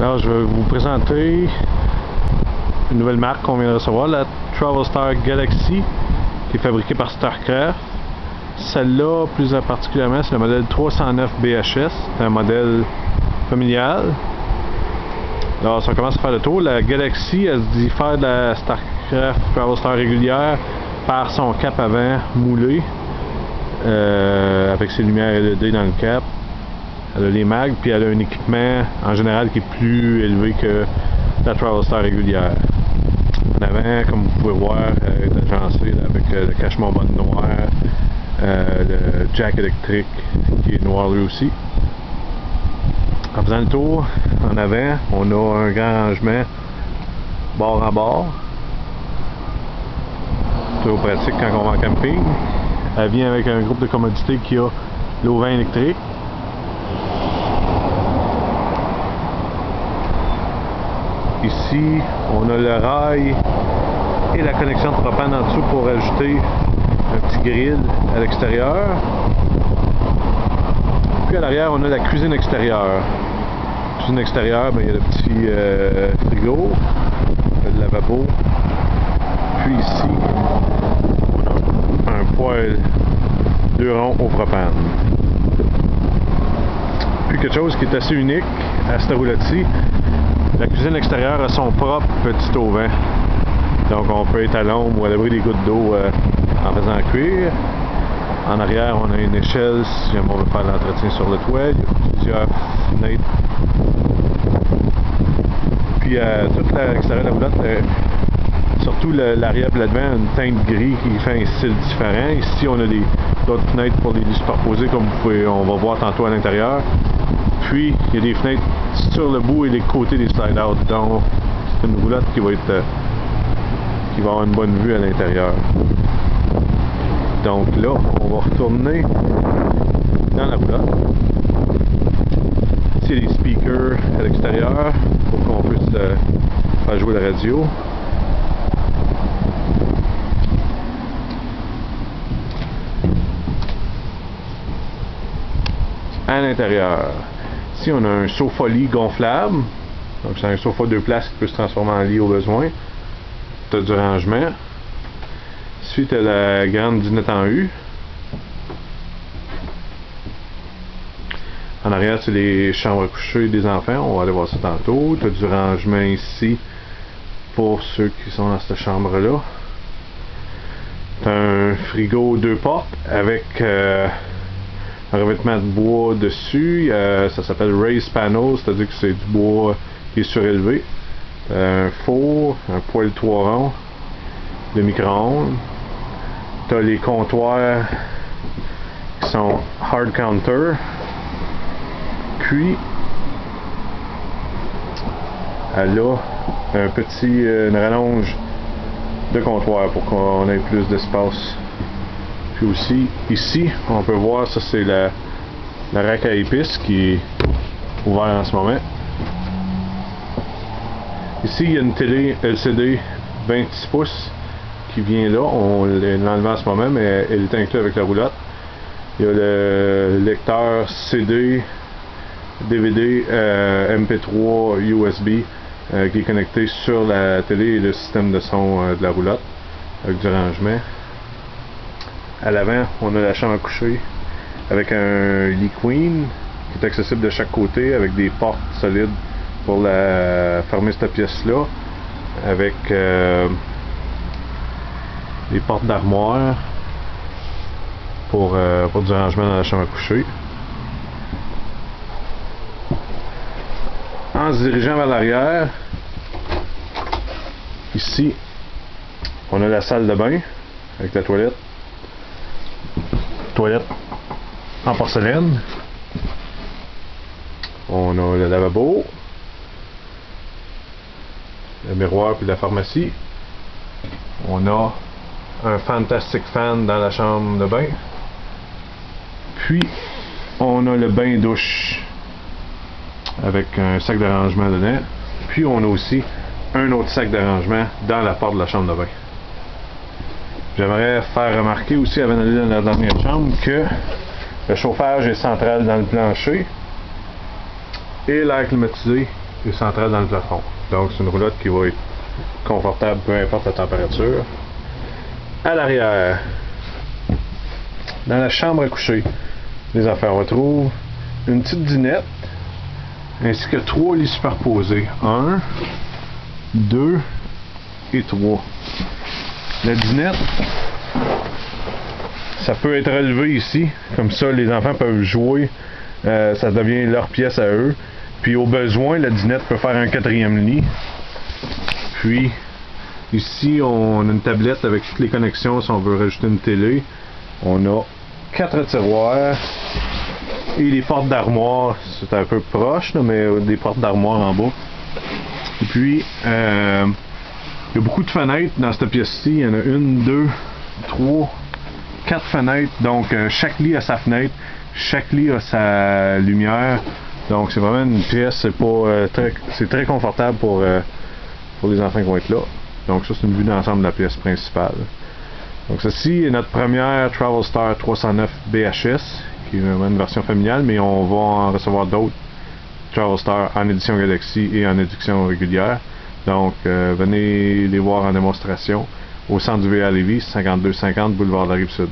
Alors, je vais vous présenter une nouvelle marque qu'on vient de recevoir, la TravelStar Galaxy, qui est fabriquée par Starcraft. Celle-là, plus particulièrement, c'est le modèle 309 BHS. C'est un modèle familial. Alors, ça commence à faire le tour. La Galaxy, elle se diffère de la Starcraft TravelStar régulière par son cap avant moulé, avec ses lumières LED dans le cap. Elle a les mags, puis elle a un équipement en général qui est plus élevé que la TravelStar régulière. En avant, comme vous pouvez voir, elle est agencée avec le cache-mont bonne noir, le jack électrique qui est noir lui aussi. En faisant le tour, en avant, on a un grand rangement bord à bord. Toujours pratique quand on va en camping. Elle vient avec un groupe de commodités qui a l'auvent électrique. Ici, on a le rail et la connexion de propane en dessous pour ajouter un petit grill à l'extérieur. Puis à l'arrière, on a la cuisine extérieure. La cuisine extérieure, il y a le petit frigo, le lavabo. Puis ici, on a un poêle 2 ronds au propane. Puis quelque chose qui est assez unique à cette roulotte-ci, la cuisine extérieure a son propre petit auvent. Donc on peut être à l'ombre ou à l'abri des gouttes d'eau en faisant cuire. En arrière, on a une échelle si on veut faire l'entretien sur le toit. Il y a plusieurs fenêtres. Puis toute l'extérieur de la roulotte, surtout l'arrière et l'avant, une teinte gris qui fait un style différent. Ici, on a d'autres fenêtres pour les superposer, comme on va voir tantôt à l'intérieur. Puis, il y a des fenêtres sur le bout et les côtés des slide-out. Donc, c'est une roulotte qui va avoir une bonne vue à l'intérieur. Donc là, on va retourner dans la roulotte. Ici, il y a des speakers à l'extérieur pour qu'on puisse faire jouer la radio. À l'intérieur, ici on a un sofa-lit gonflable, donc c'est un sofa 2 places qui peut se transformer en lit au besoin. Tu as du rangement. Ici tu as la grande dinette en U. En arrière c'est les chambres à coucher des enfants, on va aller voir ça tantôt. Tu as du rangement ici pour ceux qui sont dans cette chambre là. Tu as un frigo 2 portes avec un revêtement de bois dessus, ça s'appelle raised panel, c'est-à-dire que c'est du bois qui est surélevé. Un four, un poêle 3 ronds, le micro-ondes. Tu as les comptoirs qui sont hard counter. Puis, elle a une rallonge de comptoir pour qu'on ait plus d'espace. Puis aussi, ici, on peut voir, ça c'est la rack à épices qui est ouverte en ce moment. Ici, il y a une télé LCD 26 pouces qui vient là. On l'enlève en ce moment, mais elle est inclue avec la roulotte. Il y a le lecteur CD, DVD, MP3, USB qui est connecté sur la télé et le système de son de la roulotte avec du rangement. À l'avant, on a la chambre à coucher avec un lit queen qui est accessible de chaque côté avec des portes solides pour fermer cette pièce-là, avec des portes d'armoire pour du rangement dans la chambre à coucher. En se dirigeant vers l'arrière, ici, on a la salle de bain avec la toilette. Toilette en porcelaine. On a le lavabo, le miroir puis la pharmacie. On a un Fantastic Fan dans la chambre de bain. Puis on a le bain-douche avec un sac de rangement dedans. Puis on a aussi un autre sac de rangement dans la porte de la chambre de bain. J'aimerais faire remarquer aussi, avant d'aller dans la dernière chambre, que le chauffage est central dans le plancher et l'air climatisé et centrale dans le plafond. Donc c'est une roulotte qui va être confortable peu importe la température. À l'arrière, dans la chambre à coucher, les enfants, on retrouve une petite dinette ainsi que 3 lits superposés. 1, 2 et 3. La dinette, ça peut être relevé ici, comme ça les enfants peuvent jouer, ça devient leur pièce à eux. Puis au besoin, la dinette peut faire un 4e lit. Puis ici, on a une tablette avec toutes les connexions si on veut rajouter une télé. On a 4 tiroirs et les portes d'armoire, c'est un peu proche, là, mais des portes d'armoire en bas. Et puis, il y a beaucoup de fenêtres dans cette pièce-ci. Il y en a 1, 2, 3, 4 fenêtres. Donc, chaque lit a sa fenêtre, chaque lit a sa lumière. Donc, c'est vraiment une pièce, c'est très confortable pour les enfants qui vont être là. Donc, ça, c'est une vue d'ensemble de la pièce principale. Donc, ceci est notre première Travel Star 309 BHS, qui est vraiment une version familiale, mais on va en recevoir d'autres Travel Star en édition Galaxy et en édition régulière. Donc, venez les voir en démonstration au centre du VA Lévis, 5250 boulevard de la Rive-Sud.